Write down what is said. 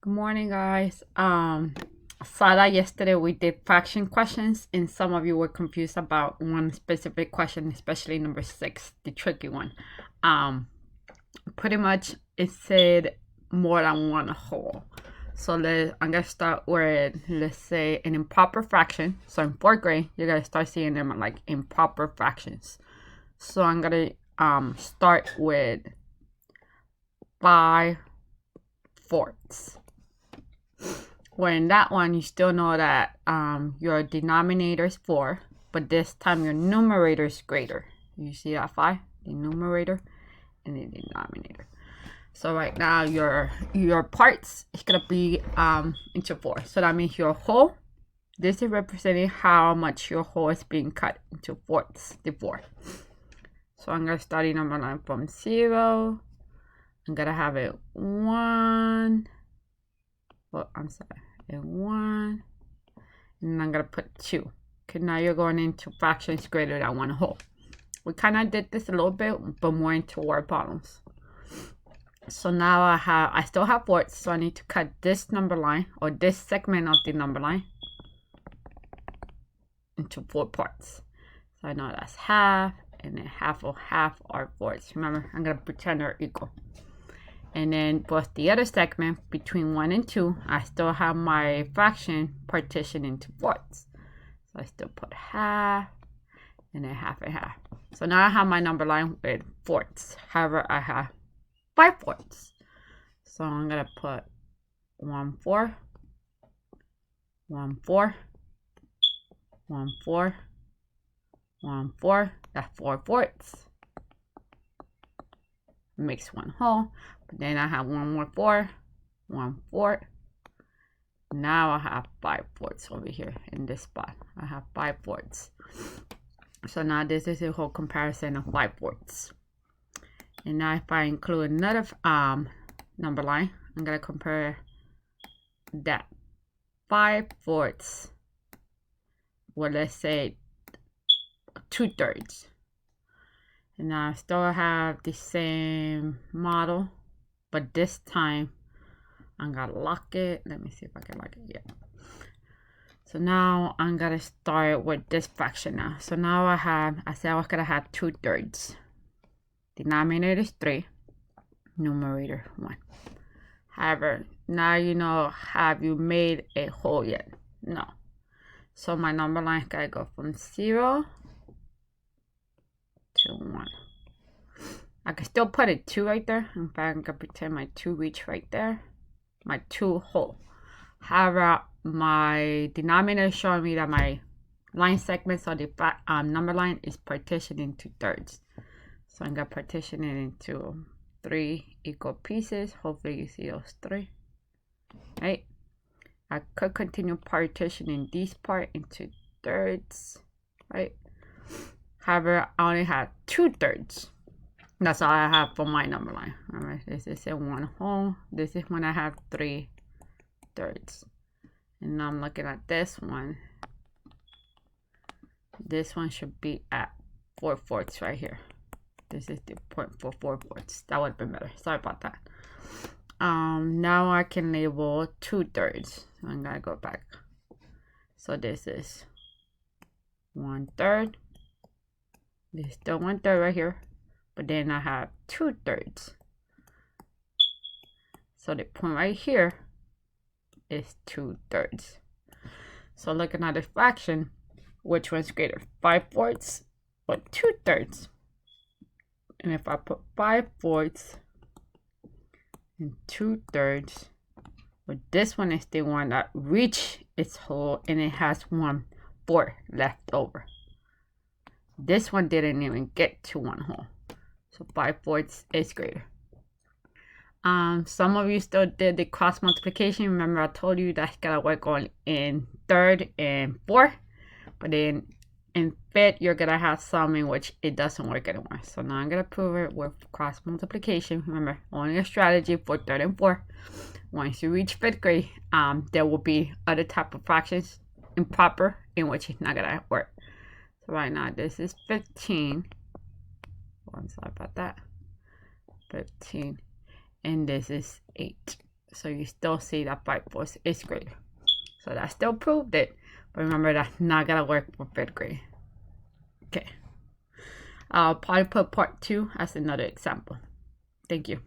Good morning, guys. Saw that yesterday we did fraction questions, and some of you were confused about one specific question, especially number 6, the tricky one. Pretty much it said more than one whole. So I'm gonna start with, let's say, an improper fraction. So in 4th grade, you're gonna start seeing them like improper fractions. So I'm gonna start with 5/4. Where in that one, you still know that your denominator is 4, but this time your numerator is greater. You see that 5? The numerator and the denominator. So right now, your parts is going to be into 4. So that means your whole, this is representing how much your whole is being cut into fourths, the 4. So I'm going to start number 9 from 0. I'm going to have it 1. Well, I'm sorry, and 1, and I'm gonna put 2. Okay, now you're going into fractions greater than 1 whole. We kind of did this a little bit, but more into word problems. So now I still have fourths, so I need to cut this number line, or this segment of the number line, into 4 parts. So I know that's half, and then half of half are fourths. Remember, I'm gonna pretend they're equal. And then both the other segment between 1 and 2, I still have my fraction partitioned into fourths. So I still put half and then half and half. So now I have my number line with fourths. However, I have 5/4. So I'm going to put 1/4, 1/4, 1/4, 1/4. That's 4/4. Makes 1 whole. But then I have 1 more 4, 1/4. Now I have 5/4 over here in this spot. I have 5/4. So now this is a whole comparison of 5/4. And now if I include another number line, I'm gonna compare that 5/4 with, let's say, 2/3. And now I still have the same model, but this time I'm gonna lock it. Let me see if I can lock it. Yeah. So now I'm gonna start with this fraction now. So now I said I was gonna have 2/3. Denominator is 3, numerator 1. However, now you know, have you made a whole yet? No. So my number line gotta go from 0 to 1. I can still put a 2 right there. In fact, I'm gonna pretend my 2 reach right there. My 2 whole. However, my denominator is showing me that my line segments of the number line is partitioned into thirds. So I'm gonna partition it into 3 equal pieces. Hopefully you see those 3. Right? I could continue partitioning this part into thirds. Right? However, I only have 2/3. That's all I have for my number line. All right, this is a 1 whole. This is when I have 3/3. And now I'm looking at this one. This one should be at 4/4 right here. This is the point for 4/4. That would have been better. Sorry about that. Now I can label 2/3. So I'm gonna go back. So this is 1/3. There's still 1/3 right here, but then I have 2/3. So the point right here is 2/3. So looking at the fraction, which one's greater, 5/4 or 2/3? And if I put 5/4 and 2/3, well, this one is the one that reached its whole and it has 1/4 left over. This one didn't even get to 1 whole. So 5/4 is greater. Some of you still did the cross multiplication. Remember I told you that's gotta work on in 3rd and 4th. But then in 5th, you're gonna have some in which it doesn't work anymore. So now I'm gonna prove it with cross multiplication. Remember, only a strategy for 3rd and 4th. Once you reach 5th grade, there will be other type of fractions, improper, in which it's not gonna work. So right now, this is 15. Oh, I'm sorry about that. 15. And this is 8. So you still see that 5 was 8th grade. So that still proved it. But remember, that's not going to work for 5th grade. Okay. I'll probably put part 2 as another example. Thank you.